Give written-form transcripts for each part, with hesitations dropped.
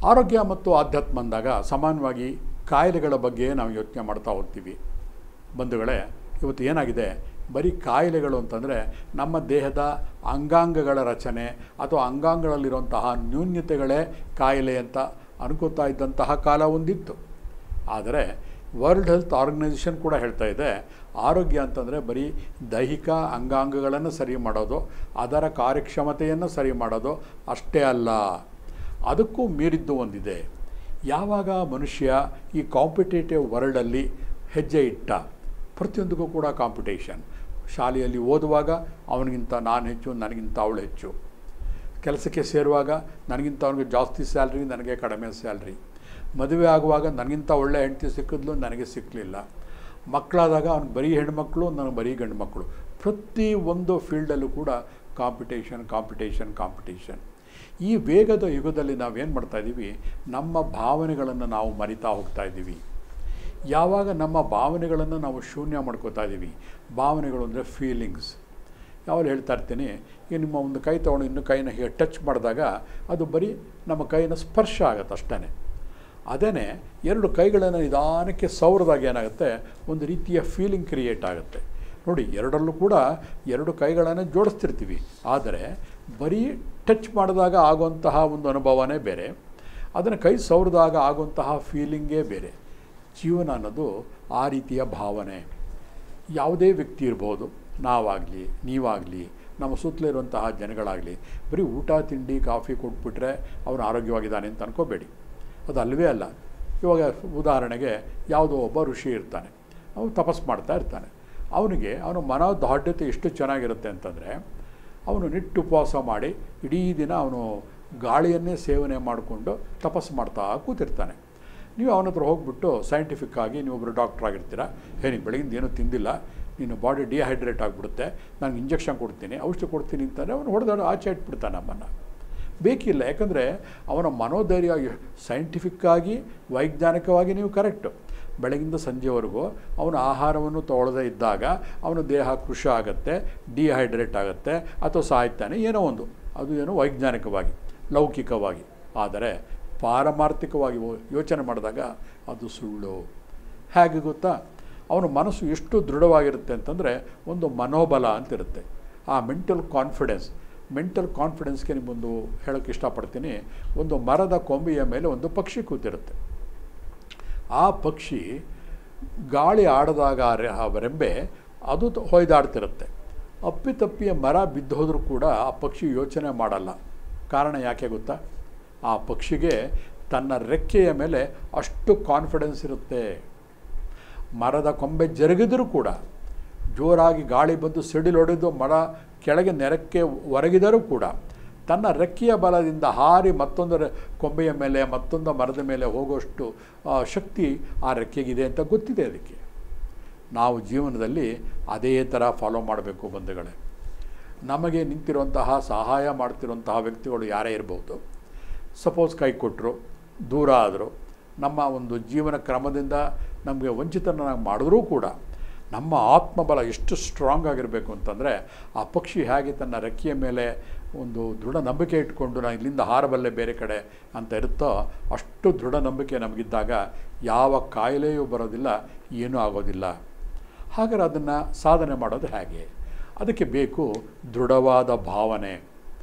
ಆರೋಗ್ಯ ಮತ್ತು ಆಧ್ಯಾತ್ಮ ಅಂದಾಗ ಸಾಮಾನ್ಯವಾಗಿ ಕಾಯಿಲೆಗಳ ಬಗ್ಗೆ ನಾವು ಯೋಚನೆ ಮಾಡ್ತಾ ಹೋಗ್ತೀವಿ. ಬಂಧುಗಳೇ, ಇವತ್ತು ಏನಾಗಿದೆ, ಬರೀ ಕಾಯಿಲೆಗಳು ಅಂತಂದರೆ ನಮ್ಮ ದೇಹದ ಅಂಗಾಂಗಗಳ ರಚನೆ ಅಥವಾ ಅಂಗಾಂಗಗಳಲ್ಲಿರುವಂತಹ ನ್ಯೂನ್ಯತೆಗಳೇ ಕಾಯಿಲೆ ಅಂತ ಅನ್ಕೋತಾ ಇದ್ದಂತಹ ಕಾಲ ಒಂದಿತ್ತು. ಆದರೆ ವರ್ಲ್ಡ್ ಹೆಲ್ತ್ ಆರ್ಗನೈಸೇಷನ್ ಕೂಡ ಹೇಳ್ತಾ ಇದೆ, ಆರೋಗ್ಯ ಅಂತಂದರೆ ಬರೀ ದೈಹಿಕ ಅಂಗಾಂಗಗಳನ್ನು ಸರಿ ಮಾಡೋದು, ಅದರ ಕಾರ್ಯಕ್ಷಮತೆಯನ್ನು ಸರಿ ಮಾಡೋದು ಅಷ್ಟೇ ಅಲ್ಲ, ಅದಕ್ಕೂ ಮೀರಿದ್ದು ಒಂದಿದೆ. ಯಾವಾಗ ಮನುಷ್ಯ ಈ ಕಾಂಪಿಟೇಟಿವ್ ವರ್ಲ್ಡಲ್ಲಿ ಹೆಜ್ಜೆ ಇಟ್ಟ, ಪ್ರತಿಯೊಂದಕ್ಕೂ ಕೂಡ ಕಾಂಪಿಟೇಷನ್. ಶಾಲೆಯಲ್ಲಿ ಓದುವಾಗ ಅವನಿಗಿಂತ ನಾನು ಹೆಚ್ಚು, ನನಗಿಂತ ಅವಳು ಹೆಚ್ಚು. ಕೆಲಸಕ್ಕೆ ಸೇರುವಾಗ ನನಗಿಂತ ಅವನಿಗೆ ಜಾಸ್ತಿ ಸ್ಯಾಲ್ರಿ, ನನಗೆ ಕಡಿಮೆ ಸ್ಯಾಲ್ರಿ. ಮದುವೆ ಆಗುವಾಗ ನನಗಿಂತ ಒಳ್ಳೆ ಹೆಂಡತಿ ಸಿಕ್ಕಿದ್ಲು, ನನಗೆ ಸಿಕ್ಕಲಿಲ್ಲ. ಮಕ್ಕಳಾದಾಗ ಅವ್ನಿಗೆ ಬರೀ ಹೆಣ್ಮಕ್ಳು, ನನಗೆ ಬರೀ ಗಂಡು ಮಕ್ಕಳು. ಪ್ರತಿ ಒಂದು ಫೀಲ್ಡಲ್ಲೂ ಕೂಡ ಕಾಂಪಿಟೇಷನ್ ಕಾಂಪಿಟೇಷನ್ ಕಾಂಪಿಟೇಷನ್. ಈ ವೇಗದ ಯುಗದಲ್ಲಿ ನಾವೇನು ಮಾಡ್ತಾಯಿದ್ದೀವಿ, ನಮ್ಮ ಭಾವನೆಗಳನ್ನು ನಾವು ಮರಿತಾ ಹೋಗ್ತಾ ಇದ್ದೀವಿ. ಯಾವಾಗ ನಮ್ಮ ಭಾವನೆಗಳನ್ನು ನಾವು ಶೂನ್ಯ ಮಾಡ್ಕೋತಾ ಇದ್ದೀವಿ, ಭಾವನೆಗಳು ಅಂದರೆ ಫೀಲಿಂಗ್ಸ್. ಯಾವಾಗ ಹೇಳ್ತಾ ಇರ್ತೀನಿ, ಈಗ ನಿಮ್ಮ ಒಂದು ಕೈ ತೊಗೊಂಡು ಇನ್ನು ಕೈನ ಹೀಗೆ ಟಚ್ ಮಾಡಿದಾಗ ಅದು ಬರೀ ನಮ್ಮ ಕೈನ ಸ್ಪರ್ಶ ಆಗುತ್ತೆ ಅಷ್ಟೇ. ಅದೇ ಎರಡು ಕೈಗಳನ್ನು ನಿಧಾನಕ್ಕೆ ಸವರದಾಗ ಏನಾಗುತ್ತೆ, ಒಂದು ರೀತಿಯ ಫೀಲಿಂಗ್ ಕ್ರಿಯೇಟ್ ಆಗುತ್ತೆ. ನೋಡಿ, ಎರಡರಲ್ಲೂ ಕೂಡ ಎರಡು ಕೈಗಳನ್ನು ಜೋಡಿಸ್ತಿರ್ತೀವಿ, ಆದರೆ ಬರೀ ಟಚ್ ಮಾಡಿದಾಗ ಆಗುವಂತಹ ಒಂದು ಅನುಭವನೇ ಬೇರೆ, ಅದನ್ನು ಕೈ ಸವರಿದಾಗ ಆಗುವಂತಹ ಫೀಲಿಂಗೇ ಬೇರೆ. ಜೀವನ ಅನ್ನೋದು ಆ ರೀತಿಯ ಭಾವನೆ. ಯಾವುದೇ ವ್ಯಕ್ತಿ ಇರ್ಬೋದು, ನಾವಾಗಲಿ ನೀವಾಗಲಿ ನಮ್ಮ ಸುತ್ತಲಿರುವಂತಹ ಜನಗಳಾಗಲಿ, ಬರೀ ಊಟ ತಿಂಡಿ ಕಾಫಿ ಕೊಟ್ಬಿಟ್ರೆ ಅವನು ಆರೋಗ್ಯವಾಗಿದ್ದಾನೆ ಅಂತ ಅನ್ಕೋಬೇಡಿ. ಅದು ಅಲ್ಲವೇ ಅಲ್ಲ. ಇವಾಗ ಉದಾಹರಣೆಗೆ ಯಾವುದೋ ಒಬ್ಬ ಋಷಿ ಇರ್ತಾನೆ, ಅವನು ತಪಸ್ಸು ಮಾಡ್ತಾ ಇರ್ತಾನೆ. ಅವನಿಗೆ ಅವನ ಮನೋದಾಢ್ಯತೆ ಎಷ್ಟು ಚೆನ್ನಾಗಿರುತ್ತೆ ಅಂತಂದರೆ, ಅವನು ನಿಟ್ಟು ಉಪವಾಸ ಮಾಡಿ ಇಡೀ ದಿನ ಅವನು ಗಾಳಿಯನ್ನೇ ಸೇವನೆ ಮಾಡಿಕೊಂಡು ತಪಸ್ಸು ಮಾಡ್ತಾ ಕೂತಿರ್ತಾನೆ. ನೀವು ಅವನ ಹತ್ರ ಹೋಗ್ಬಿಟ್ಟು ಸೈಂಟಿಫಿಕ್ಕಾಗಿ ನೀವೊಬ್ಬರು ಡಾಕ್ಟ್ರ್ ಆಗಿರ್ತೀರ, ನೀನು ಬೆಳಗಿಂದ ಏನೂ ತಿಂದಿಲ್ಲ, ನೀನು ಬಾಡಿ ಡಿಹೈಡ್ರೇಟ್ ಆಗಿಬಿಡುತ್ತೆ, ನಾನು ಇಂಜೆಕ್ಷನ್ ಕೊಡ್ತೀನಿ, ಔಷಧಿ ಕೊಡ್ತೀನಿ ಅಂತಂದರೆ ಅವನು ಹೊಡೆದಾಡು ಆಚೆ ಇಟ್ಬಿಡ್ತಾನೆ ನಮ್ಮನ್ನು. ಬೇಕಿಲ್ಲ, ಯಾಕಂದರೆ ಅವನ ಮನೋಧೈರ್ಯ ಸೈಂಟಿಫಿಕ್ಕಾಗಿ ವೈಜ್ಞಾನಿಕವಾಗಿ ನೀವು ಕರೆಕ್ಟು. ಬೆಳಗಿಂದ ಸಂಜೆವರೆಗೂ ಅವನ ಆಹಾರವನ್ನು ತೊಗೊಳ್ಳದೇ ಇದ್ದಾಗ ಅವನ ದೇಹ ಕೃಷಿ ಆಗುತ್ತೆ, ಡಿಹೈಡ್ರೇಟ್ ಆಗುತ್ತೆ ಅಥವಾ ಸಾಯ್ತಾನೆ, ಏನೋ ಒಂದು, ಅದು ಏನೋ ವೈಜ್ಞಾನಿಕವಾಗಿ ಲೌಕಿಕವಾಗಿ. ಆದರೆ ಪಾರಮಾರ್ಥಿಕವಾಗಿ ಯೋಚನೆ ಮಾಡಿದಾಗ ಅದು ಸುಳ್ಳು. ಹೇಗೆ ಗೊತ್ತಾ, ಅವನ ಮನಸ್ಸು ಎಷ್ಟು ದೃಢವಾಗಿರುತ್ತೆ ಅಂತಂದರೆ ಒಂದು ಮನೋಬಲ ಅಂತಿರುತ್ತೆ. ಆ ಮೆಂಟಲ್ ಕಾನ್ಫಿಡೆನ್ಸ್ಗೆ ನಿಮ್ಮೊಂದು ಹೇಳೋಕ್ಕೆ ಇಷ್ಟಪಡ್ತೀನಿ. ಒಂದು ಮರದ ಕೊಂಬೆಯ ಮೇಲೆ ಒಂದು ಪಕ್ಷಿ ಕೂತಿರುತ್ತೆ. ಆ ಪಕ್ಷಿ ಗಾಳಿ ಆಡಿದಾಗ ಆ ರೆಂಬೆ ಅದು ಹೊಯ್ದಾಡ್ತಿರುತ್ತೆ. ಅಪ್ಪಿತಪ್ಪಿಯ ಮರ ಬಿದ್ದೋದ್ರೂ ಕೂಡ ಆ ಪಕ್ಷಿ ಯೋಚನೆ ಮಾಡಲ್ಲ. ಕಾರಣ ಯಾಕೆ ಗೊತ್ತಾ, ಆ ಪಕ್ಷಿಗೆ ತನ್ನ ರೆಕ್ಕೆಯ ಮೇಲೆ ಅಷ್ಟು ಕಾನ್ಫಿಡೆನ್ಸ್ ಇರುತ್ತೆ. ಮರದ ಕೊಂಬೆ ಜರುಗಿದರೂ ಕೂಡ, ಜೋರಾಗಿ ಗಾಳಿ ಬಂದು ಸಿಡಿಲೊಡೆದು ಮರ ಕೆಳಗೆ ನೆರಕ್ಕೆ ಒರಗಿದರೂ ಕೂಡ ತನ್ನ ರೆಕ್ಕೆಯ ಬಲದಿಂದ ಹಾರಿ ಮತ್ತೊಂದು ಕೊಂಬೆಯ ಮೇಲೆ ಮತ್ತೊಂದು ಮರದ ಮೇಲೆ ಹೋಗುವಷ್ಟು ಶಕ್ತಿ ಆ ರೆಕ್ಕೆಗಿದೆ ಅಂತ ಗೊತ್ತಿದೆ ಅದಕ್ಕೆ. ನಾವು ಜೀವನದಲ್ಲಿ ಅದೇ ಥರ ಫಾಲೋ ಮಾಡಬೇಕು ಬಂಧುಗಳೇ. ನಮಗೆ ನಿಂತಿರುವಂತಹ ಸಹಾಯ ಮಾಡ್ತಿರುವಂತಹ ವ್ಯಕ್ತಿಗಳು ಯಾರೇ ಇರ್ಬೋದು, ಸಪೋಸ್ ಕೈ ಕೊಟ್ಟರು, ದೂರ ಆದರು, ನಮ್ಮ ಒಂದು ಜೀವನ ಕ್ರಮದಿಂದ ನಮಗೆ ವಂಚಿತನಾಗಿ ಮಾಡಿದ್ರೂ ಕೂಡ ನಮ್ಮ ಆತ್ಮಬಲ ಎಷ್ಟು ಸ್ಟ್ರಾಂಗ್ ಆಗಿರಬೇಕು ಅಂತಂದರೆ, ಆ ಪಕ್ಷಿ ಹೇಗೆ ತನ್ನ ರೆಕ್ಕೆಯ ಮೇಲೆ ಒಂದು ದೃಢ ನಂಬಿಕೆ ಇಟ್ಕೊಂಡು ನಾನು ಇಲ್ಲಿಂದ ಹಾರಬಲ್ಲೆ ಬೇರೆ ಕಡೆ ಅಂತ ಇರುತ್ತೋ, ಅಷ್ಟು ದೃಢ ನಂಬಿಕೆ ನಮಗಿದ್ದಾಗ ಯಾವ ಕಾಯಿಲೆಯೂ ಬರೋದಿಲ್ಲ, ಏನೂ ಆಗೋದಿಲ್ಲ. ಹಾಗಾದ್ರೆ ಅದನ್ನು ಸಾಧನೆ ಮಾಡೋದು ಹೇಗೆ? ಅದಕ್ಕೆ ಬೇಕು ದೃಢವಾದ ಭಾವನೆ.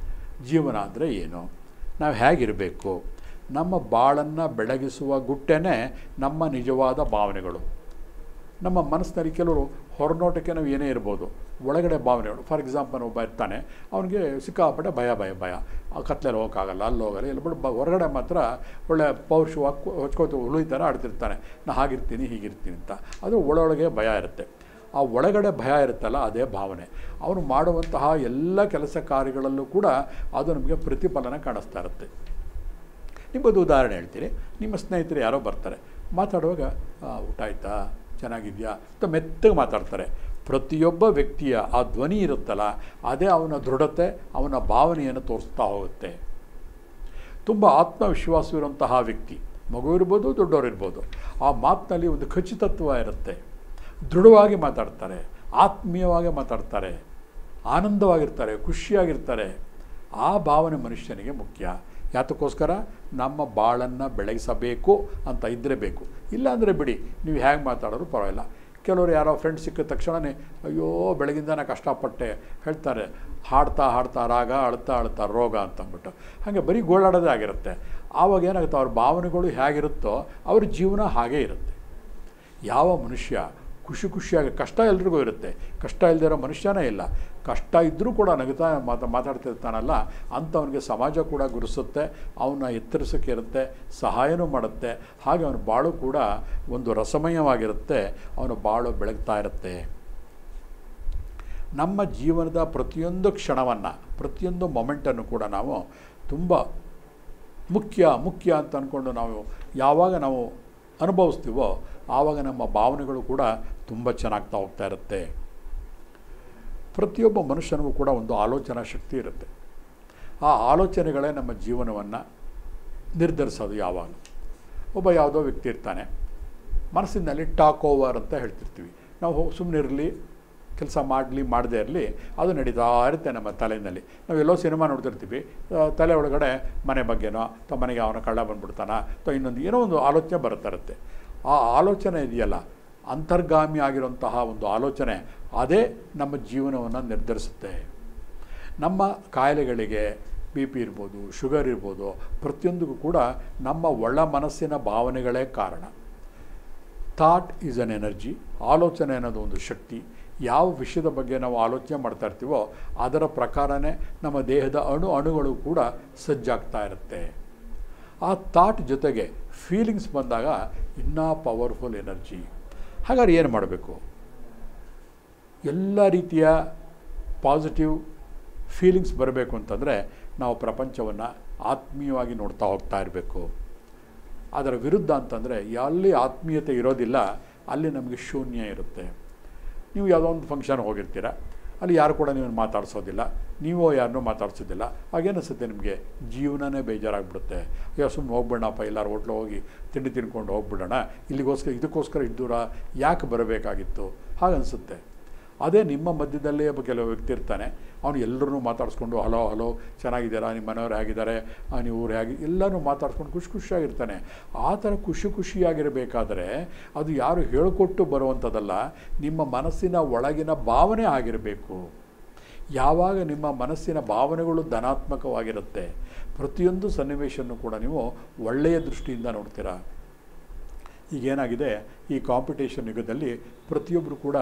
ಜೀವನ ಅಂದರೆ ಏನು, ನಾವು ಹೇಗಿರಬೇಕು, ನಮ್ಮ ಬಾಳನ್ನು ಬೆಳಗಿಸುವ ಗುಟ್ಟೆನೇ ನಮ್ಮ ನಿಜವಾದ ಭಾವನೆಗಳು. ನಮ್ಮ ಮನಸ್ಸಿನಲ್ಲಿ ಕೆಲವರು ಹೊರನೋಟಕ್ಕೆ ನಾವು ಏನೇ ಇರ್ಬೋದು, ಒಳಗಡೆ ಭಾವನೆಗಳು. ಫಾರ್ ಎಕ್ಸಾಂಪಲ್, ಒಬ್ಬ ಇರ್ತಾನೆ, ಅವನಿಗೆ ಸಿಕ್ಕಾಪಟ್ಟೆ ಭಯ, ಆ ಕತ್ಲೆಯಲ್ಲಿ ಹೋಗೋಕ್ಕಾಗಲ್ಲ, ಅಲ್ಲಿ ಹೋಗಲ್ಲ, ಇಲ್ಲ ಬಿಟ್ಟು ಹೊರಗಡೆ ಮಾತ್ರ ಒಳ್ಳೆ ಪೌರುಷವಾಗಿ ಹೊಚ್ಕೋತು ಹುಳಿ ಥರ ಆಡ್ತಿರ್ತಾನೆ, ನಾ ಹಾಗಿರ್ತೀನಿ ಹೀಗಿರ್ತೀನಿ ಅಂತ. ಅದು ಒಳೊಳಗೆ ಭಯ ಇರುತ್ತೆ. ಆ ಒಳಗಡೆ ಭಯ ಇರುತ್ತಲ್ಲ, ಅದೇ ಭಾವನೆ. ಅವನು ಮಾಡುವಂತಹ ಎಲ್ಲ ಕೆಲಸ ಕಾರ್ಯಗಳಲ್ಲೂ ಕೂಡ ಅದು ನಮಗೆ ಪ್ರತಿಫಲನ ಕಾಣಿಸ್ತಾ ಇರುತ್ತೆ. ನಿಮ್ಮದು ಉದಾಹರಣೆ ಹೇಳ್ತೀರಿ. ನಿಮ್ಮ ಸ್ನೇಹಿತರು ಯಾರೋ ಬರ್ತಾರೆ, ಮಾತಾಡುವಾಗ ಊಟ ಆಯಿತಾ, ಚೆನ್ನಾಗಿದೆಯಾ ಅಂತ ಮೆತ್ತಗೆ ಮಾತಾಡ್ತಾರೆ. ಪ್ರತಿಯೊಬ್ಬ ವ್ಯಕ್ತಿಯ ಆ ಧ್ವನಿ ಇರುತ್ತಲ್ಲ, ಅದೇ ಅವನ ದೃಢತೆ, ಅವನ ಭಾವನೆಯನ್ನು ತೋರಿಸ್ತಾ ಹೋಗುತ್ತೆ. ತುಂಬ ಆತ್ಮವಿಶ್ವಾಸವಿರುವಂತಹ ವ್ಯಕ್ತಿ, ಮಗು ಇರ್ಬೋದು ದೊಡ್ಡವರಿರ್ಬೋದು, ಆ ಮಾತಿನಲ್ಲಿ ಒಂದು ಖಚಿತತ್ವ ಇರುತ್ತೆ. ದೃಢವಾಗಿ ಮಾತಾಡ್ತಾರೆ, ಆತ್ಮೀಯವಾಗಿ ಮಾತಾಡ್ತಾರೆ, ಆನಂದವಾಗಿರ್ತಾರೆ, ಖುಷಿಯಾಗಿರ್ತಾರೆ. ಆ ಭಾವನೆ ಮನುಷ್ಯನಿಗೆ ಮುಖ್ಯ. ಯಾತಕ್ಕೋಸ್ಕರ ನಮ್ಮ ಬಾಳನ್ನು ಬೆಳಗಿಸಬೇಕು ಅಂತ ಇದ್ದರೆ ಬೇಕು. ಇಲ್ಲಾಂದರೆ ಬಿಡಿ, ನೀವು ಹೇಗೆ ಮಾತಾಡೋರು ಪರವಾಗಿಲ್ಲ. ಕೆಲವರು ಯಾರೋ ಫ್ರೆಂಡ್ ಸಿಕ್ಕಿದ ತಕ್ಷಣವೇ ಅಯ್ಯೋ ಬೆಳಗಿಂದ ನಾನು ಕಷ್ಟಪಟ್ಟೆ ಹೇಳ್ತಾರೆ, ಹಾಡ್ತಾ ಹಾಡ್ತಾ ರಾಗ, ಅಳ್ತಾ ಅಳ್ತಾ ರೋಗ ಅಂತಂದ್ಬಿಟ್ಟು. ಹಾಗೆ ಬರೀ ಗೋಳಾಡೋದೇ ಆಗಿರುತ್ತೆ. ಆವಾಗ ಏನಾಗುತ್ತೆ, ಅವ್ರ ಭಾವನೆಗಳು ಹೇಗಿರುತ್ತೋ ಅವ್ರ ಜೀವನ ಹಾಗೇ ಇರುತ್ತೆ. ಯಾವ ಮನುಷ್ಯ ಖುಷಿಯಾಗಿ, ಕಷ್ಟ ಎಲ್ರಿಗೂ ಇರುತ್ತೆ, ಕಷ್ಟ ಇಲ್ಲದೇ ಇರೋ ಮನುಷ್ಯನೇ ಇಲ್ಲ. ಕಷ್ಟ ಇದ್ದರೂ ಕೂಡ ನಗುತ್ತಾ ಮಾತಾಡ್ತಿರ್ತಾನಲ್ಲ ಅಂಥವನಿಗೆ ಸಮಾಜ ಕೂಡ ಗುರುಸುತ್ತೆ, ಅವನ್ನ ಎತ್ತರಿಸೋಕ್ಕೆ ಇರುತ್ತೆ, ಸಹಾಯನೂ ಮಾಡುತ್ತೆ. ಹಾಗೆ ಅವನ ಬಾಳು ಕೂಡ ಒಂದು ರಸಮಯವಾಗಿರುತ್ತೆ, ಅವನ ಬಾಳು ಬೆಳಗ್ತಾ ಇರುತ್ತೆ. ನಮ್ಮ ಜೀವನದ ಪ್ರತಿಯೊಂದು ಕ್ಷಣವನ್ನು, ಪ್ರತಿಯೊಂದು ಮೊಮೆಂಟನ್ನು ಕೂಡ ನಾವು ತುಂಬ ಮುಖ್ಯ ಅಂತ ಅಂದ್ಕೊಂಡು ನಾವು ಯಾವಾಗ ನಾವು ಅನುಭವಿಸ್ತೀವೋ ಆವಾಗ ನಮ್ಮ ಭಾವನೆಗಳು ಕೂಡ ತುಂಬ ಚೆನ್ನಾಗ್ತಾ ಹೋಗ್ತಾ ಇರುತ್ತೆ. ಪ್ರತಿಯೊಬ್ಬ ಮನುಷ್ಯನಿಗೂ ಕೂಡ ಒಂದು ಆಲೋಚನಾ ಶಕ್ತಿ ಇರುತ್ತೆ. ಆ ಆಲೋಚನೆಗಳೇ ನಮ್ಮ ಜೀವನವನ್ನು ನಿರ್ಧರಿಸೋದು. ಯಾವಾಗ ಒಬ್ಬ ಯಾವುದೋ ವ್ಯಕ್ತಿ ಇರ್ತಾನೆ, ಮನಸ್ಸಿನಲ್ಲಿ ಟಾಕ್ ಓವರ್ ಅಂತ ಹೇಳ್ತಿರ್ತೀವಿ ನಾವು. ಸುಮ್ಮನೆ ಇರಲಿ, ಕೆಲಸ ಮಾಡದೇ ಇರಲಿ, ಅದು ನಡೀತಾ ಇರುತ್ತೆ ನಮ್ಮ ತಲೆಯಲ್ಲಿ. ನಾವೆಲ್ಲೋ ಸಿನಿಮಾ ನೋಡ್ತಿರ್ತೀವಿ, ತಲೆ ಒಳಗಡೆ ಮನೆ ಬಗ್ಗೆನೋ ಅಥವಾ ಮನೆಗೆ ಅವನ ಕಳ್ಳ ಬಂದ್ಬಿಡ್ತಾನ ಅಥವಾ ಇನ್ನೊಂದು ಏನೋ ಒಂದು ಆಲೋಚನೆ ಬರ್ತಾ ಇರುತ್ತೆ. ಆ ಆಲೋಚನೆ ಇದೆಯಲ್ಲ, ಅಂತರ್ಗಾಮಿ ಆಗಿರುವಂತಹ ಒಂದು ಆಲೋಚನೆ, ಅದೇ ನಮ್ಮ ಜೀವನವನ್ನು ನಿರ್ಧರಿಸುತ್ತೆ. ನಮ್ಮ ಕಾಯಿಲೆಗಳಿಗೆ BP ಇರ್ಬೋದು, ಶುಗರ್ ಇರ್ಬೋದು, ಪ್ರತಿಯೊಂದಕ್ಕೂ ಕೂಡ ನಮ್ಮ ಒಳ ಮನಸ್ಸಿನ ಭಾವನೆಗಳೇ ಕಾರಣ. Thought is an energy. ಆಲೋಚನೆ ಅನ್ನೋದು ಒಂದು ಶಕ್ತಿ. ಯಾವ ವಿಷಯದ ಬಗ್ಗೆ ನಾವು ಆಲೋಚನೆ ಮಾಡ್ತಾ ಇರ್ತೀವೋ ಅದರ ಪ್ರಕಾರನೇ ನಮ್ಮ ದೇಹದ ಅಣುಗಳು ಕೂಡ ಸಜ್ಜಾಗ್ತಾ ಇರುತ್ತೆ. ಆ ಥಾಟ್ ಜೊತೆಗೆ ಫೀಲಿಂಗ್ಸ್ ಬಂದಾಗ ಇನ್ನೂ ಪವರ್ಫುಲ್ ಎನರ್ಜಿ. ಹಾಗಾದ್ರೆ ಏನು ಮಾಡಬೇಕು? ಎಲ್ಲ ರೀತಿಯ ಪಾಸಿಟಿವ್ ಫೀಲಿಂಗ್ಸ್ ಬರಬೇಕು ಅಂತಂದರೆ ನಾವು ಪ್ರಪಂಚವನ್ನು ಆತ್ಮೀಯವಾಗಿ ನೋಡ್ತಾ ಹೋಗ್ತಾ ಇರಬೇಕು. ಅದರ ವಿರುದ್ಧ ಅಂತಂದರೆ ಎಲ್ಲಿ ಆತ್ಮೀಯತೆ ಇರೋದಿಲ್ಲ ಅಲ್ಲಿ ನಮಗೆ ಶೂನ್ಯ ಇರುತ್ತೆ. ನೀವು ಯಾವುದೋ ಒಂದು ಫಂಕ್ಷನ್ ಹೋಗಿರ್ತೀರ, ಅಲ್ಲಿ ಯಾರು ಕೂಡ ನೀವು ಮಾತಾಡಿಸೋದಿಲ್ಲ, ನೀವು ಯಾರನ್ನೂ ಮಾತಾಡ್ಸೋದಿಲ್ಲ. ಹಾಗೇನಿಸುತ್ತೆ ನಿಮಗೆ, ಜೀವನನೇ ಬೇಜಾರಾಗ್ಬಿಡುತ್ತೆ. ಅಯ್ಯೋ ಸುಮ್ಮನೆ ಹೋಗ್ಬಿಡೋಣಪ್ಪ, ಎಲ್ಲರೂ ಹೋಟ್ಲು ಹೋಗಿ ತಿಂಡಿ ತಿನ್ಕೊಂಡು ಹೋಗ್ಬಿಡೋಣ, ಇದಕ್ಕೋಸ್ಕರ ಇಷ್ಟು ದೂರ ಯಾಕೆ ಬರಬೇಕಾಗಿತ್ತು ಹಾಗನ್ಸುತ್ತೆ. ಅದೇ ನಿಮ್ಮ ಮಧ್ಯದಲ್ಲೇ ಕೆಲವು ವ್ಯಕ್ತಿ ಇರ್ತಾನೆ, ಅವನು ಎಲ್ಲರೂ ಮಾತಾಡಿಸ್ಕೊಂಡು ಹಲೋ ಚೆನ್ನಾಗಿದ್ದೀರಾ, ನಿಮ್ಮ ಮನೆಯವ್ರು ಹೇಗಿದ್ದಾರೆ, ನೀವು ಊರು ಹೇಗೆ, ಎಲ್ಲನೂ ಮಾತಾಡ್ಸ್ಕೊಂಡು ಖುಷಿಯಾಗಿರ್ತಾನೆ. ಆ ಥರ ಖುಷಿಯಾಗಿರಬೇಕಾದ್ರೆ ಅದು ಯಾರು ಹೇಳಿಕೊಟ್ಟು ಬರುವಂಥದ್ದಲ್ಲ, ನಿಮ್ಮ ಮನಸ್ಸಿನ ಒಳಗಿನ ಭಾವನೆ ಆಗಿರಬೇಕು. ಯಾವಾಗ ನಿಮ್ಮ ಮನಸ್ಸಿನ ಭಾವನೆಗಳು ಧನಾತ್ಮಕವಾಗಿರುತ್ತೆ, ಪ್ರತಿಯೊಂದು ಸನ್ನಿವೇಶವನ್ನು ಕೂಡ ನೀವು ಒಳ್ಳೆಯ ದೃಷ್ಟಿಯಿಂದ ನೋಡ್ತೀರಾ. ಈಗೇನಾಗಿದೆ, ಈ ಕಾಂಪಿಟೇಷನ್ ಯುಗದಲ್ಲಿ ಪ್ರತಿಯೊಬ್ಬರು ಕೂಡ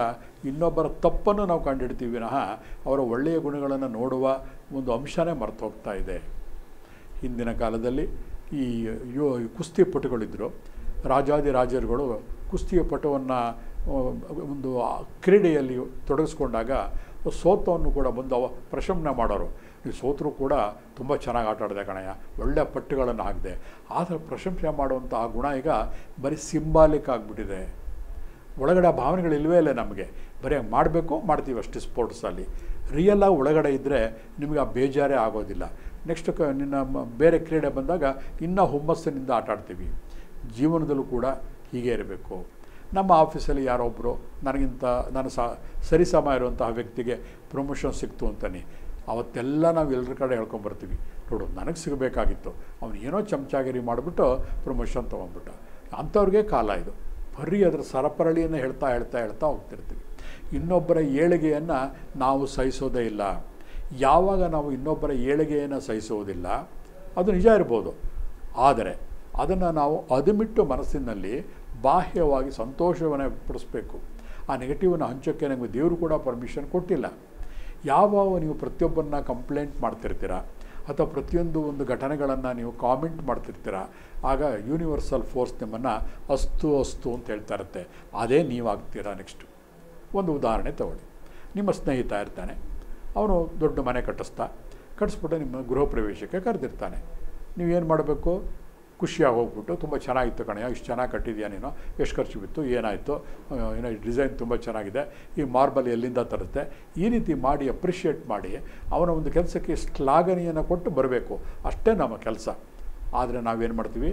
ಇನ್ನೊಬ್ಬರ ತಪ್ಪನ್ನು ನಾವು ಕಂಡುಹಿಡ್ತೀವಿ ವಿನಃ ಅವರ ಒಳ್ಳೆಯ ಗುಣಗಳನ್ನು ನೋಡುವ ಒಂದು ಅಂಶನೇ ಮರೆತು ಹೋಗ್ತಾ ಇದೆ. ಹಿಂದಿನ ಕಾಲದಲ್ಲಿ ಈ ಕುಸ್ತಿ ಪಟುಗಳಿದ್ದರು, ರಾಜರುಗಳು ಕುಸ್ತಿಯ ಪಟುವನ್ನು ಒಂದು ಕ್ರೀಡೆಯಲ್ಲಿ ತೊಡಗಿಸ್ಕೊಂಡಾಗ ಸೋತವನ್ನು ಕೂಡ ಬಂದು ಪ್ರಶಂಸನೆ ಮಾಡೋರು. ನೀವು ಸೋತರೂ ಕೂಡ ತುಂಬ ಚೆನ್ನಾಗಿ ಆಟ ಆಡಿದೆ ಕಣಯ್ಯ, ಒಳ್ಳೆಯ ಪಟ್ಟುಗಳನ್ನು ಹಾಕಿದೆ. ಆ ಥರ ಪ್ರಶಂಸೆ ಮಾಡುವಂಥ ಆ ಗುಣ ಈಗ ಬರೀ ಸಿಂಬಾಲಿಕ್ ಆಗಿಬಿಟ್ಟಿದೆ. ಒಳಗಡೆ ಆ ಭಾವನೆಗಳಿಲ್ವೇ ಇಲ್ಲ ನಮಗೆ. ಬರೀ ಮಾಡ್ತೀವಿ ಅಷ್ಟೇ. ಸ್ಪೋರ್ಟ್ಸಲ್ಲಿ ರಿಯಲಾಗಿ ಒಳಗಡೆ ಇದ್ದರೆ ನಿಮಗೆ ಆ ಬೇಜಾರೇ ಆಗೋದಿಲ್ಲ. ನೆಕ್ಸ್ಟ್ ಬೇರೆ ಕ್ರೀಡೆ ಬಂದಾಗ ಇನ್ನೂ ಹುಮ್ಮಸ್ಸಿನಿಂದ ಆಟ ಆಡ್ತೀವಿ. ಜೀವನದಲ್ಲೂ ಕೂಡ ಹೀಗೆ ಇರಬೇಕು. ನಮ್ಮ ಆಫೀಸಲ್ಲಿ ಯಾರೊಬ್ಬರು ನಾನು ಸರಿಸಮ ಇರುವಂತಹ ವ್ಯಕ್ತಿಗೆ ಪ್ರಮೋಷನ್ ಸಿಕ್ತು ಅಂತಾನೆ, ಅವತ್ತೆಲ್ಲ ನಾವು ಎಲ್ಲರ ಕಡೆ ಹೇಳ್ಕೊಂಬರ್ತೀವಿ, ನೋಡು ನನಗೆ ಸಿಗಬೇಕಾಗಿತ್ತು, ಅವನು ಏನೋ ಚಮಚಾಗಿರಿ ಮಾಡಿಬಿಟ್ಟು ಪ್ರಮೋಷನ್ ತೊಗೊಂಡ್ಬಿಟ್ಟ. ಅಂಥವ್ರಿಗೆ ಕಾಲ ಇದು. ಬರೀ ಅದರ ಸರಪರಳಿಯನ್ನು ಹೇಳ್ತಾ ಹೋಗ್ತಿರ್ತೀವಿ. ಇನ್ನೊಬ್ಬರ ಏಳಿಗೆಯನ್ನು ನಾವು ಸಹಿಸೋದೇ ಇಲ್ಲ. ಯಾವಾಗ ನಾವು ಇನ್ನೊಬ್ಬರ ಏಳಿಗೆಯನ್ನು ಸಹಿಸೋದಿಲ್ಲ, ಅದು ನಿಜ ಇರ್ಬೋದು, ಆದರೆ ಅದನ್ನು ನಾವು ಅದುಮಿಟ್ಟು ಮನಸ್ಸಿನಲ್ಲಿ ಬಾಹ್ಯವಾಗಿ ಸಂತೋಷವನ್ನು ಪಡಿಸ್ಬೇಕು. ಆ ನೆಗೆಟಿವನ್ನು ಹಂಚೋಕ್ಕೆ ನಮಗೆ ದೇವರು ಕೂಡ ಪರ್ಮಿಷನ್ ಕೊಟ್ಟಿಲ್ಲ. ಯಾವಾಗ ನೀವು ಪ್ರತಿಯೊಬ್ಬರನ್ನ ಕಂಪ್ಲೇಂಟ್ ಮಾಡ್ತಿರ್ತೀರ ಅಥವಾ ಪ್ರತಿಯೊಂದು ಒಂದು ಘಟನೆಗಳನ್ನು ನೀವು ಕಾಮೆಂಟ್ ಮಾಡ್ತಿರ್ತೀರ, ಆಗ ಯೂನಿವರ್ಸಲ್ ಫೋರ್ಸ್ ನಿಮ್ಮನ್ನು ಅಸ್ತು ಅಂತ ಹೇಳ್ತಾ ಇರುತ್ತೆ. ಅದೇ ನೀವಾಗ್ತೀರಾ. ನೆಕ್ಸ್ಟು ಒಂದು ಉದಾಹರಣೆ ತಗೊಳ್ಳಿ. ನಿಮ್ಮ ಸ್ನೇಹಿತ ಇರ್ತಾನೆ, ಅವನು ದೊಡ್ಡ ಮನೆ ಕಟ್ಟಿಸ್ಬಿಟ್ಟು ನಿಮ್ಮ ಗೃಹ ಪ್ರವೇಶಕ್ಕೆ ಕರೆದಿರ್ತಾನೆ. ನೀವೇನು ಮಾಡಬೇಕು? ಖುಷಿಯಾಗಿ ಹೋಗ್ಬಿಟ್ಟು, ತುಂಬ ಚೆನ್ನಾಗಿತ್ತು ಕಣಯ್ಯ, ಇಷ್ಟು ಚೆನ್ನಾಗಿ ಕಟ್ಟಿದ್ಯಾ ನೀನು, ಎಷ್ಟು ಖರ್ಚು ಬಿತ್ತು, ಏನಾಯಿತು, ಏನೋ ಡಿಸೈನ್ ತುಂಬ ಚೆನ್ನಾಗಿದೆ, ಈ ಮಾರ್ಬಲ್ ಎಲ್ಲಿಂದ ತರುತ್ತೆ, ಈ ರೀತಿ ಮಾಡಿ ಅಪ್ರಿಷಿಯೇಟ್ ಮಾಡಿ ಅವನ ಒಂದು ಕೆಲಸಕ್ಕೆ ಶ್ಲಾಘನೆಯನ್ನು ಕೊಟ್ಟು ಬರಬೇಕು. ಅಷ್ಟೇ ನಮ್ಮ ಕೆಲಸ. ಆದರೆ ನಾವೇನು ಮಾಡ್ತೀವಿ,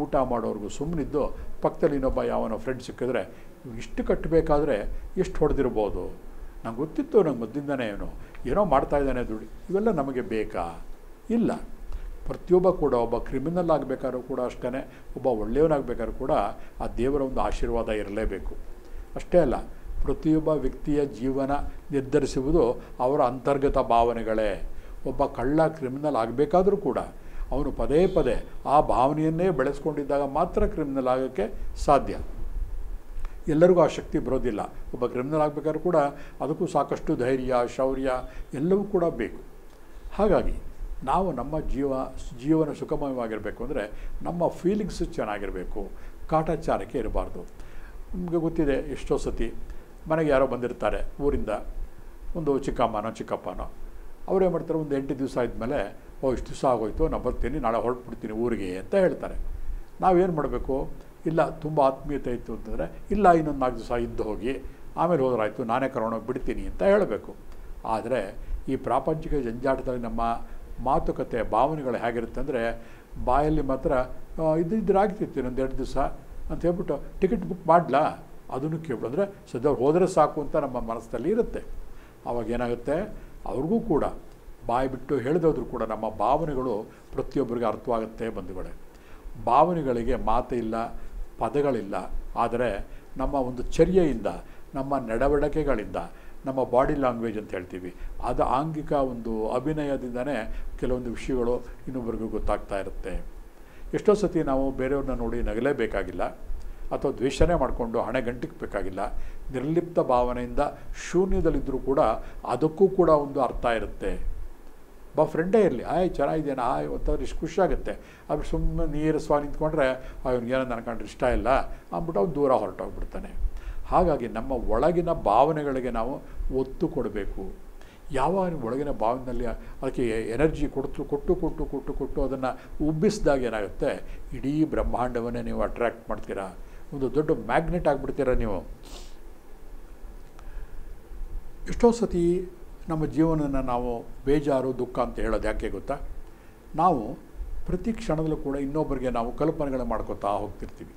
ಊಟ ಮಾಡೋರ್ಗೂ ಸುಮ್ಮನಿದ್ದು ಪಕ್ಕದಲ್ಲಿ ಇನ್ನೊಬ್ಬ ಯಾವನೋ ಫ್ರೆಂಡ್ ಸಿಕ್ಕಿದ್ರೆ ಇಷ್ಟು ಕಟ್ಟಬೇಕಾದ್ರೆ ಎಷ್ಟು ಹೊಡೆದಿರ್ಬೋದು, ನಂಗೆ ಗೊತ್ತಿತ್ತು, ನಂಗೆ ಮೊದಲಿಂದನೇ ಏನೋ ಮಾಡ್ತಾಯಿದ್ದಾನೆ ದುಡ್ಡು, ಇವೆಲ್ಲ ನಮಗೆ ಬೇಕಾ? ಇಲ್ಲ. ಪ್ರತಿಯೊಬ್ಬ ಕೂಡ ಒಬ್ಬ ಕ್ರಿಮಿನಲ್ ಆಗಬೇಕಾದ್ರೂ ಕೂಡ ಅಷ್ಟೇ, ಒಬ್ಬ ಒಳ್ಳೆಯವನಾಗಬೇಕಾದ್ರೂ ಕೂಡ ಆ ದೇವರ ಒಂದು ಆಶೀರ್ವಾದ ಇರಲೇಬೇಕು. ಅಷ್ಟೇ ಅಲ್ಲ, ಪ್ರತಿಯೊಬ್ಬ ವ್ಯಕ್ತಿಯ ಜೀವನ ನಿರ್ಧರಿಸುವುದು ಅವರ ಅಂತರ್ಗತ ಭಾವನೆಗಳೇ. ಒಬ್ಬ ಕಳ್ಳ ಕ್ರಿಮಿನಲ್ ಆಗಬೇಕಾದ್ರೂ ಕೂಡ ಅವನು ಪದೇ ಪದೇ ಆ ಭಾವನೆಯನ್ನೇ ಬೆಳೆಸ್ಕೊಂಡಿದ್ದಾಗ ಮಾತ್ರ ಕ್ರಿಮಿನಲ್ ಆಗೋಕ್ಕೆ ಸಾಧ್ಯ. ಎಲ್ಲರಿಗೂ ಆ ಶಕ್ತಿ ಬರೋದಿಲ್ಲ. ಒಬ್ಬ ಕ್ರಿಮಿನಲ್ ಆಗಬೇಕಾದ್ರೂ ಕೂಡ ಅದಕ್ಕೂ ಸಾಕಷ್ಟು ಧೈರ್ಯ, ಶೌರ್ಯ ಎಲ್ಲವೂ ಕೂಡ ಬೇಕು. ಹಾಗಾಗಿ ನಾವು ನಮ್ಮ ಜೀವನ ಸುಖಮಯವಾಗಿರಬೇಕು ಅಂದರೆ ನಮ್ಮ ಫೀಲಿಂಗ್ಸು ಚೆನ್ನಾಗಿರಬೇಕು, ಕಾಟಾಚಾರಕ್ಕೆ ಇರಬಾರ್ದು. ನಿಮಗೆ ಗೊತ್ತಿದೆ, ಎಷ್ಟೋ ಸತಿ ಮನೆಗೆ ಯಾರೋ ಬಂದಿರ್ತಾರೆ ಊರಿಂದ, ಒಂದು ಚಿಕ್ಕಮ್ಮನೋ ಚಿಕ್ಕಪ್ಪನೋ, ಅವರೇನು ಮಾಡ್ತಾರೆ, ಒಂದು 8 ದಿವಸ ಆದಮೇಲೆ ಇಷ್ಟು ದಿವಸ ಆಗೋಯ್ತು, ನಾನು ಬರ್ತೀನಿ, ನಾಳೆ ಹೊರಟ್ಬಿಡ್ತೀನಿ ಊರಿಗೆ ಅಂತ ಹೇಳ್ತಾರೆ. ನಾವೇನು ಮಾಡಬೇಕು? ಇಲ್ಲ, ತುಂಬ ಆತ್ಮೀಯತೆ ಇತ್ತು ಅಂತಂದರೆ, ಇಲ್ಲ ಇನ್ನೊಂದು 4 ದಿವಸ ಇದ್ದು ಹೋಗಿ ಆಮೇಲೆ ಹೋದ್ರಾಯ್ತು, ನಾನೇ ಕರ್ಕೊಂಡೋಗಿ ಬಿಡ್ತೀನಿ ಅಂತ ಹೇಳಬೇಕು. ಆದರೆ ಈ ಪ್ರಾಪಂಚಿಕ ಜಂಜಾಟದಲ್ಲಿ ನಮ್ಮ ಮಾತುಕತೆ, ಭಾವನೆಗಳು ಹೇಗಿರುತ್ತೆ ಅಂದರೆ, ಬಾಯಲ್ಲಿ ಮಾತ್ರ ಇದ್ರಾಗ್ತಿತ್ತು ಇನ್ನೊಂದು 2 ದಿವಸ ಅಂತ ಹೇಳ್ಬಿಟ್ಟು ಟಿಕೆಟ್ ಬುಕ್ ಮಾಡಲಾ ಅದನ್ನು ಕೇಳು, ಅಂದರೆ ಸದ್ಯ ಹೋದರೆ ಸಾಕು ಅಂತ ನಮ್ಮ ಮನಸ್ಸಲ್ಲಿ ಇರುತ್ತೆ. ಆವಾಗ ಏನಾಗುತ್ತೆ, ಅವ್ರಿಗೂ ಕೂಡ ಬಾಯಿ ಬಿಟ್ಟು ಹೇಳಿದೋದ್ರೂ ಕೂಡ ನಮ್ಮ ಭಾವನೆಗಳು ಪ್ರತಿಯೊಬ್ಬರಿಗೆ ಅರ್ಥವಾಗುತ್ತೆ. ಬಂಧುಗಳೇ, ಭಾವನೆಗಳಿಗೆ ಮಾತಿಲ್ಲ, ಪದಗಳಿಲ್ಲ, ಆದರೆ ನಮ್ಮ ಒಂದು ಚರ್ಯೆಯಿಂದ, ನಮ್ಮ ನಡವಳಿಕೆಗಳಿಂದ, ನಮ್ಮ ಬಾಡಿ ಲ್ಯಾಂಗ್ವೇಜ್ ಅಂತ ಹೇಳ್ತೀವಿ, ಅದು ಆಂಗಿಕ ಒಂದು ಅಭಿನಯದಿಂದನೇ ಕೆಲವೊಂದು ವಿಷಯಗಳು ಇನ್ನೊಬ್ಬರಿಗೂ ಗೊತ್ತಾಗ್ತಾ ಇರುತ್ತೆ. ಎಷ್ಟೋ ಸತಿ ನಾವು ಬೇರೆಯವ್ರನ್ನ ನೋಡಿ ನಗಲೇಬೇಕಾಗಿಲ್ಲ, ಅಥವಾ ದ್ವೇಷನೇ ಮಾಡಿಕೊಂಡು ಹಣೆ ಗಂಟಿಕ್ಬೇಕಾಗಿಲ್ಲ. ನಿರ್ಲಿಪ್ತ ಭಾವನೆಯಿಂದ ಶೂನ್ಯದಲ್ಲಿದ್ದರೂ ಕೂಡ ಅದಕ್ಕೂ ಕೂಡ ಒಂದು ಅರ್ಥ ಇರುತ್ತೆ. ಫ್ರೆಂಡೇ ಇರಲಿ, ಚೆನ್ನಾಗಿದ್ದೇನೆ, ಅಂತಂದ್ರೆ ಇಷ್ಟು ಖುಷಿಯಾಗುತ್ತೆ. ಆಮೇಲೆ ಸುಮ್ಮನೆ ನೀರಸ್ವ ನಿಂತ್ಕೊಂಡ್ರೆ ಅವ್ನಿಗೇನೋ ನನಗೆ ಕಂಡ್ರೆ ಇಷ್ಟ ಇಲ್ಲ ಅಂದ್ಬಿಟ್ಟು ಅವ್ನು ದೂರ ಹೊರಟೋಗ್ಬಿಡ್ತಾನೆ. ಹಾಗಾಗಿ ನಮ್ಮ ಒಳಗಿನ ಭಾವನೆಗಳಿಗೆ ನಾವು ಒತ್ತು ಕೊಡಬೇಕು. ಯಾವಾಗ ಒಳಗಿನ ಭಾವನೆಯಲ್ಲಿ ಅದಕ್ಕೆ ಎನರ್ಜಿ ಕೊಟ್ಟು ಅದನ್ನು ಉಬ್ಬಿಸಿದಾಗ ಏನಾಗುತ್ತೆ, ಇಡೀ ಬ್ರಹ್ಮಾಂಡವನ್ನೇ ನೀವು ಅಟ್ರ್ಯಾಕ್ಟ್ ಮಾಡ್ತೀರಾ, ಒಂದು ದೊಡ್ಡ ಮ್ಯಾಗ್ನೆಟ್ ಆಗಿಬಿಡ್ತೀರ ನೀವು. ಎಷ್ಟೋ ಸತಿ ನಮ್ಮ ಜೀವನನ ನಾವು ಬೇಜಾರು, ದುಃಖ ಅಂತ ಹೇಳೋದು ಯಾಕೆ ಗೊತ್ತಾ? ನಾವು ಪ್ರತಿ ಕ್ಷಣದಲ್ಲೂ ಕೂಡ ಇನ್ನೊಬ್ಬರಿಗೆ ನಾವು ಕಲ್ಪನೆಗಳು ಮಾಡ್ಕೊತಾ ಹೋಗ್ತಿರ್ತೀವಿ.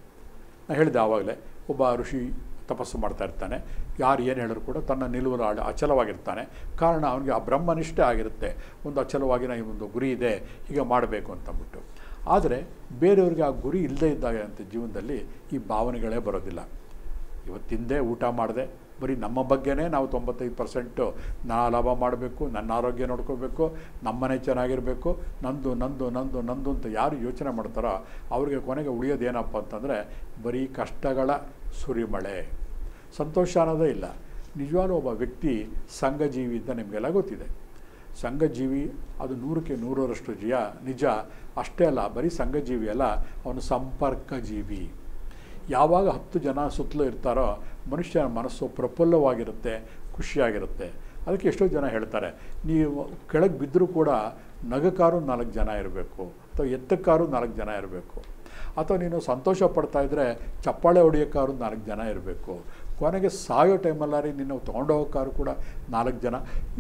ನಾನು ಹೇಳಿದೆ ಆವಾಗಲೇ, ಒಬ್ಬ ಋಷಿ ತಪಸ್ಸು ಮಾಡ್ತಾ ಇರ್ತಾನೆ, ಯಾರು ಏನು ಹೇಳಿದ್ರು ಕೂಡ ತನ್ನ ನಿಲುವಲ್ಲಿ ಅಚಲವಾಗಿರ್ತಾನೆ. ಕಾರಣ ಅವನಿಗೆ ಆ ಬ್ರಹ್ಮನಿಷ್ಠೆ ಆಗಿರುತ್ತೆ, ಒಂದು ಅಚಲವಾಗಿನ ಈ ಒಂದು ಗುರಿ ಇದೆ, ಹೀಗೆ ಮಾಡಬೇಕು ಅಂತಂದ್ಬಿಟ್ಟು. ಆದರೆ ಬೇರೆಯವ್ರಿಗೆ ಆ ಗುರಿ ಇಲ್ಲದೇ ಇದ್ದಾಗ ಅಂತ ಜೀವನದಲ್ಲಿ ಈ ಭಾವನೆಗಳೇ ಬರೋದಿಲ್ಲ. ಇವತ್ತಿಂದೇ ಊಟ ಮಾಡಿದೆ, ಬರೀ ನಮ್ಮ ಬಗ್ಗೆನೇ ನಾವು 95% ನಾನು ಲಾಭ ಮಾಡಬೇಕು, ನನ್ನ ಆರೋಗ್ಯ ನೋಡ್ಕೋಬೇಕು, ನಮ್ಮನೆ ಚೆನ್ನಾಗಿರಬೇಕು, ನಂದು ನಂದು ನಂದು ನಂದು ಅಂತ ಯಾರು ಯೋಚನೆ ಮಾಡ್ತಾರೋ ಅವ್ರಿಗೆ ಕೊನೆಗೆ ಉಳಿಯೋದೇನಪ್ಪ ಅಂತಂದರೆ ಬರೀ ಕಷ್ಟಗಳ ಸುರಿಮಳೆ, ಸಂತೋಷ ಅನ್ನೋದೇ ಇಲ್ಲ. ನಿಜವಾಗ್ಲೂ ಒಬ್ಬ ವ್ಯಕ್ತಿ ಸಂಘಜೀವಿ ಅಂತ ನಿಮಗೆಲ್ಲ ಗೊತ್ತಿದೆ. ಸಂಘಜೀವಿ ಅದು 100ಕ್ಕೆ 100ರಷ್ಟು ನಿಜ. ಅಷ್ಟೇ ಅಲ್ಲ, ಬರೀ ಸಂಘಜೀವಿ ಅಲ್ಲ, ಅವನು ಸಂಪರ್ಕ ಜೀವಿ. ಯಾವಾಗ 10 ಜನ ಸುತ್ತಲೂ ಇರ್ತಾರೋ ಮನುಷ್ಯನ ಮನಸ್ಸು ಪ್ರಫುಲ್ಲವಾಗಿರುತ್ತೆ, ಖುಷಿಯಾಗಿರುತ್ತೆ. ಅದಕ್ಕೆ ಎಷ್ಟೋ ಜನ ಹೇಳ್ತಾರೆ, ನೀವು ಕೆಳಗೆ ಬಿದ್ದರೂ ಕೂಡ ನಗಕಾರು 4 ಜನ ಇರಬೇಕು, ಅಥವಾ ಎತ್ತಕ್ಕಾರು 4 ಜನ ಇರಬೇಕು, ಅಥವಾ ನೀನು ಸಂತೋಷ ಪಡ್ತಾಯಿದ್ರೆ ಚಪ್ಪಾಳೆ ಹೊಡೆಯೋಕ್ಕಾರು 4 ಜನ ಇರಬೇಕು, ಕೊನೆಗೆ ಸಾಯೋ ಟೈಮಲ್ಲಾರಿ ನೀನು ತೊಗೊಂಡೋಗೋಕ್ಕಾರು ಕೂಡ 4 ಜನ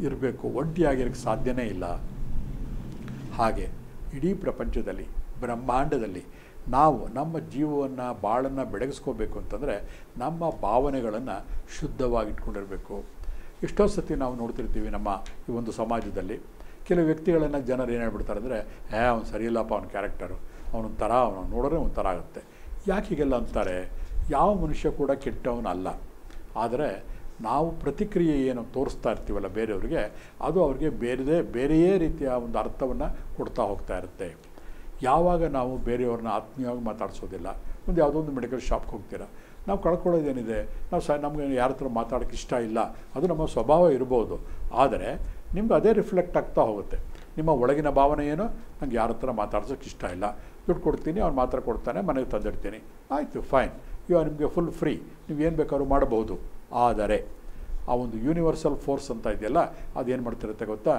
ಇರಬೇಕು. ಒಂಟಿಯಾಗಿರೋಕ್ಕೆ ಸಾಧ್ಯನೇ ಇಲ್ಲ. ಹಾಗೆ ಇಡೀ ಪ್ರಪಂಚದಲ್ಲಿ, ಬ್ರಹ್ಮಾಂಡದಲ್ಲಿ ನಾವು ನಮ್ಮ ಜೀವವನ್ನು, ಬಾಳನ್ನು ಬೆಳಗಿಸ್ಕೋಬೇಕು ಅಂತಂದರೆ ನಮ್ಮ ಭಾವನೆಗಳನ್ನು ಶುದ್ಧವಾಗಿಟ್ಕೊಂಡಿರಬೇಕು. ಎಷ್ಟೋ ಸತಿ ನಾವು ನೋಡ್ತಿರ್ತೀವಿ ನಮ್ಮ ಈ ಒಂದು ಸಮಾಜದಲ್ಲಿ ಕೆಲವು ವ್ಯಕ್ತಿಗಳನ್ನು ಜನರು ಏನು ಹೇಳ್ಬಿಡ್ತಾರೆ ಅಂದರೆ, ಅವ್ನು ಸರಿಯಿಲ್ಲಪ್ಪ, ಅವ್ನ ಕ್ಯಾರೆಕ್ಟರು, ಅವನೊಂಥರ, ಅವನು ನೋಡಿದ್ರೆ ಒಂಥರ ಆಗುತ್ತೆ. ಯಾಕೆ ಹೀಗೆಲ್ಲ ಅಂತಾರೆ? ಯಾವ ಮನುಷ್ಯ ಕೂಡ ಕೆಟ್ಟವನಲ್ಲ. ಆದರೆ ನಾವು ಪ್ರತಿಕ್ರಿಯೆ ಏನು ತೋರಿಸ್ತಾ ಇರ್ತೀವಲ್ಲ ಬೇರೆಯವ್ರಿಗೆ, ಅದು ಅವ್ರಿಗೆ ಬೇರೆಯೇ ರೀತಿಯ ಒಂದು ಅರ್ಥವನ್ನು ಕೊಡ್ತಾ ಹೋಗ್ತಾ ಇರುತ್ತೆ. ಯಾವಾಗ ನಾವು ಬೇರೆಯವ್ರನ್ನ ಆತ್ಮೀಯವಾಗಿ ಮಾತಾಡಿಸೋದಿಲ್ಲ, ಒಂದು ಯಾವುದೋ ಒಂದು ಮೆಡಿಕಲ್ ಶಾಪ್ಗೆ ಹೋಗ್ತೀರಾ, ನಾವು ಕಳ್ಕೊಳ್ಳೋದೇನಿದೆ, ನಮಗೆ ಯಾರ ಹತ್ರ ಮಾತಾಡೋಕ್ಕೆ ಇಷ್ಟ ಇಲ್ಲ, ಅದು ನಮ್ಮ ಸ್ವಭಾವ ಇರ್ಬೋದು. ಆದರೆ ನಿಮ್ಗೆ ಅದೇ ರಿಫ್ಲೆಕ್ಟ್ ಆಗ್ತಾ ಹೋಗುತ್ತೆ. ನಿಮ್ಮ ಒಳಗಿನ ಭಾವನೆ ಏನು, ನಂಗೆ ಯಾರ ಹತ್ರ ಮಾತಾಡ್ಸೋಕ್ಕೆ ಇಷ್ಟ ಇಲ್ಲ, ದುಡ್ಡು ಕೊಡ್ತೀನಿ, ಅವ್ನು ಮಾತ್ರ ಕೊಡ್ತಾನೆ, ಮನೆಗೆ ತಂದಿಡ್ತೀನಿ, ಆಯಿತು ಫೈನ್, ಇವಾಗ ನಿಮಗೆ ಫುಲ್ ಫ್ರೀ, ನೀವು ಏನು ಬೇಕಾದ್ರೂ ಮಾಡಬಹುದು. ಆದರೆ ಆ ಒಂದು ಯೂನಿವರ್ಸಲ್ ಫೋರ್ಸ್ ಅಂತ ಇದೆಯಲ್ಲ, ಅದೇನು ಮಾಡ್ತಿರುತ್ತೆ ಗೊತ್ತಾ?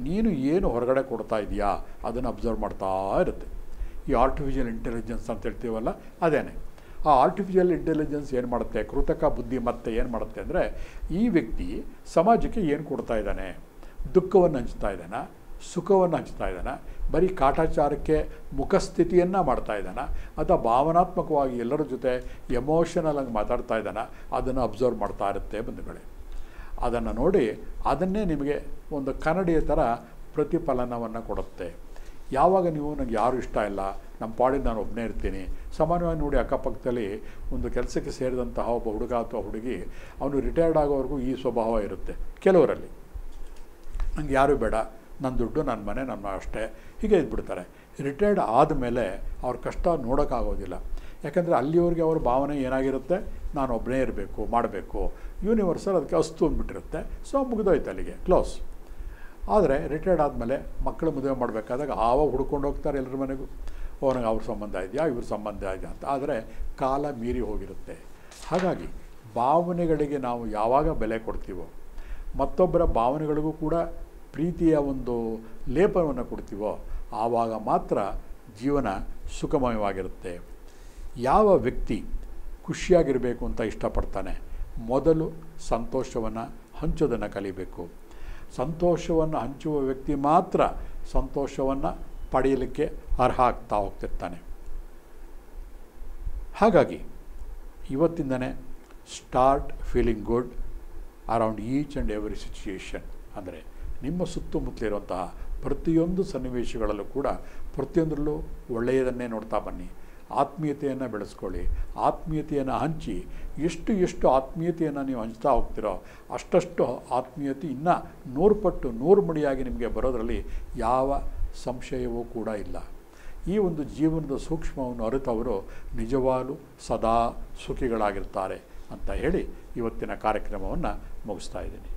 ನೀನು ಏನು ಹೊರಗಡೆ ಕೊಡ್ತಾ ಇದೆಯಾ ಅದನ್ನು ಅಬ್ಸರ್ವ್ ಮಾಡ್ತಾ ಇರುತ್ತೆ. ಈ ಆರ್ಟಿಫಿಷಿಯಲ್ ಇಂಟೆಲಿಜೆನ್ಸ್ ಅಂತ ಹೇಳ್ತೀವಲ್ಲ, ಅದೇನೆ. ಆ ಆರ್ಟಿಫಿಷಿಯಲ್ ಇಂಟೆಲಿಜೆನ್ಸ್ ಏನು ಮಾಡುತ್ತೆ, ಕೃತಕ ಬುದ್ಧಿ ಮತ್ತೆ ಏನು ಮಾಡುತ್ತೆ ಅಂದರೆ, ಈ ವ್ಯಕ್ತಿ ಸಮಾಜಕ್ಕೆ ಏನು ಕೊಡ್ತಾ ಇದ್ದಾನೆ, ದುಃಖವನ್ನು ಹಂಚ್ತಾ ಇದ್ದಾನೆ, ಸುಖವನ್ನು ಹಂಚ್ತಾ ಇದ್ದಾನೆ, ಬರೀ ಕಾಟಾಚಾರಕ್ಕೆ ಮುಖಸ್ಥಿತಿಯನ್ನು ಮಾಡ್ತಾ ಇದ್ದಾನೆ, ಅಥವಾ ಭಾವನಾತ್ಮಕವಾಗಿ ಎಲ್ಲರ ಜೊತೆ ಎಮೋಷನಲ್ ಆಗಿ ಮಾತಾಡ್ತಾ ಇದ್ದಾನೆ, ಅದನ್ನು ಅಬ್ಸರ್ವ್ ಮಾಡ್ತಾ ಇರುತ್ತೆ ಬಂಧುಗಳೇ. ಅದನ್ನು ನೋಡಿ ಅದನ್ನೇ ನಿಮಗೆ ಒಂದು ಕನ್ನಡಿಯ ಥರ ಪ್ರತಿಫಲನವನ್ನು ಕೊಡುತ್ತೆ. ಯಾವಾಗ ನೀವು ನನಗೆ ಯಾರೂ ಇಷ್ಟ ಇಲ್ಲ, ನಮ್ಮ ಪಾಡಿಗೆ ನಾನು ಒಬ್ಬನೇ ಇರ್ತೀನಿ. ಸಾಮಾನ್ಯವಾಗಿ ನೋಡಿ ಅಕ್ಕಪಕ್ಕದಲ್ಲಿ ಒಂದು ಕೆಲಸಕ್ಕೆ ಸೇರಿದಂತಹ ಒಬ್ಬ ಹುಡುಗ ಅಥವಾ ಹುಡುಗಿ ಅವನು ರಿಟೈರ್ಡ್ ಆಗೋವರೆಗೂ ಈ ಸ್ವಭಾವ ಇರುತ್ತೆ ಕೆಲವರಲ್ಲಿ. ನನಗೆ ಯಾರೂ ಬೇಡ, ನನ್ನ ದುಡ್ಡು, ನನ್ನ ಮನೆ, ನನ್ನ ಅಷ್ಟೇ, ಹೀಗೆ ಇದ್ಬಿಡ್ತಾರೆ. ರಿಟೈರ್ಡ್ ಆದಮೇಲೆ ಅವ್ರ ಕಷ್ಟ ನೋಡೋಕ್ಕಾಗೋದಿಲ್ಲ. ಯಾಕಂದರೆ ಅಲ್ಲಿವರೆಗೆ ಅವ್ರ ಭಾವನೆ ಏನಾಗಿರುತ್ತೆ, ನಾನು ಒಬ್ಬನೇ ಇರಬೇಕು, ಮಾಡಬೇಕು, ಯೂನಿವರ್ಸಲ್ ಅದಕ್ಕೆ ಅಸ್ತು ಅಂದ್ಬಿಟ್ಟಿರುತ್ತೆ. ಸೊ ಮುಗಿದೋಯ್ತು, ಅಲ್ಲಿಗೆ ಕ್ಲೋಸ್. ಆದರೆ ರಿಟೈರ್ಡ್ ಆದಮೇಲೆ ಮಕ್ಕಳು ಮದುವೆ ಮಾಡಬೇಕಾದಾಗ ಆವಾಗ ಹುಡ್ಕೊಂಡು ಹೋಗ್ತಾರೆ ಎಲ್ಲರ ಮನೆಗೂ, ನನಗೆ ಅವ್ರ ಸಂಬಂಧ ಇದೆಯಾ, ಇವ್ರ ಸಂಬಂಧ ಇದೆಯಾ ಅಂತ. ಆದರೆ ಕಾಲ ಮೀರಿ ಹೋಗಿರುತ್ತೆ. ಹಾಗಾಗಿ ಭಾವನೆಗಳಿಗೆ ನಾವು ಯಾವಾಗ ಬೆಲೆ ಕೊಡ್ತೀವೋ, ಮತ್ತೊಬ್ಬರ ಭಾವನೆಗಳಿಗೂ ಕೂಡ ಪ್ರೀತಿಯ ಒಂದು ಲೇಪನವನ್ನು ಕೊಡ್ತೀವೋ, ಆವಾಗ ಮಾತ್ರ ಜೀವನ ಸುಖಮಯವಾಗಿರುತ್ತೆ. ಯಾವ ವ್ಯಕ್ತಿ ಖುಷಿಯಾಗಿರಬೇಕು ಅಂತ ಇಷ್ಟಪಡ್ತಾನೆ, ಮೊದಲು ಸಂತೋಷವನ್ನು ಹಂಚೋದನ್ನು ಕಲಿಬೇಕು. ಸಂತೋಷವನ್ನು ಹಂಚುವ ವ್ಯಕ್ತಿ ಮಾತ್ರ ಸಂತೋಷವನ್ನು ಪಡೆಯಲಿಕ್ಕೆ ಅರ್ಹ ಆಗ್ತಾ ಹೋಗ್ತಿರ್ತಾನೆ. ಹಾಗಾಗಿ ಇವತ್ತಿಂದನೇ start feeling good around each and every situation. ಅಂದರೆ ನಿಮ್ಮ ಸುತ್ತಮುತ್ತಲಿರುವಂತಹ ಪ್ರತಿಯೊಂದು ಸನ್ನಿವೇಶಗಳಲ್ಲೂ ಕೂಡ ಪ್ರತಿಯೊಂದರಲ್ಲೂ ಒಳ್ಳೆಯದನ್ನೇ ನೋಡ್ತಾ ಬನ್ನಿ. ಆತ್ಮೀಯತೆಯನ್ನು ಬೆಳೆಸ್ಕೊಳ್ಳಿ, ಆತ್ಮೀಯತೆಯನ್ನು ಹಂಚಿ. ಎಷ್ಟು ಆತ್ಮೀಯತೆಯನ್ನು ನೀವು ಹಂಚ್ತಾ ಹೋಗ್ತಿರೋ ಅಷ್ಟಷ್ಟು ಆತ್ಮೀಯತೆ ಇನ್ನೂ 100 ಪಟ್ಟು 100 ಮಡಿಯಾಗಿ ನಿಮಗೆ ಬರೋದರಲ್ಲಿ ಯಾವ ಸಂಶಯವೂ ಕೂಡ ಇಲ್ಲ. ಈ ಒಂದು ಜೀವನದ ಸೂಕ್ಷ್ಮವನ್ನು ಅರಿತವರು ನಿಜವಾಗಲೂ ಸದಾ ಸುಖಿಗಳಾಗಿರ್ತಾರೆ ಅಂತ ಹೇಳಿ ಇವತ್ತಿನ ಕಾರ್ಯಕ್ರಮವನ್ನು ಮುಗಿಸ್ತಾ ಇದ್ದೀನಿ.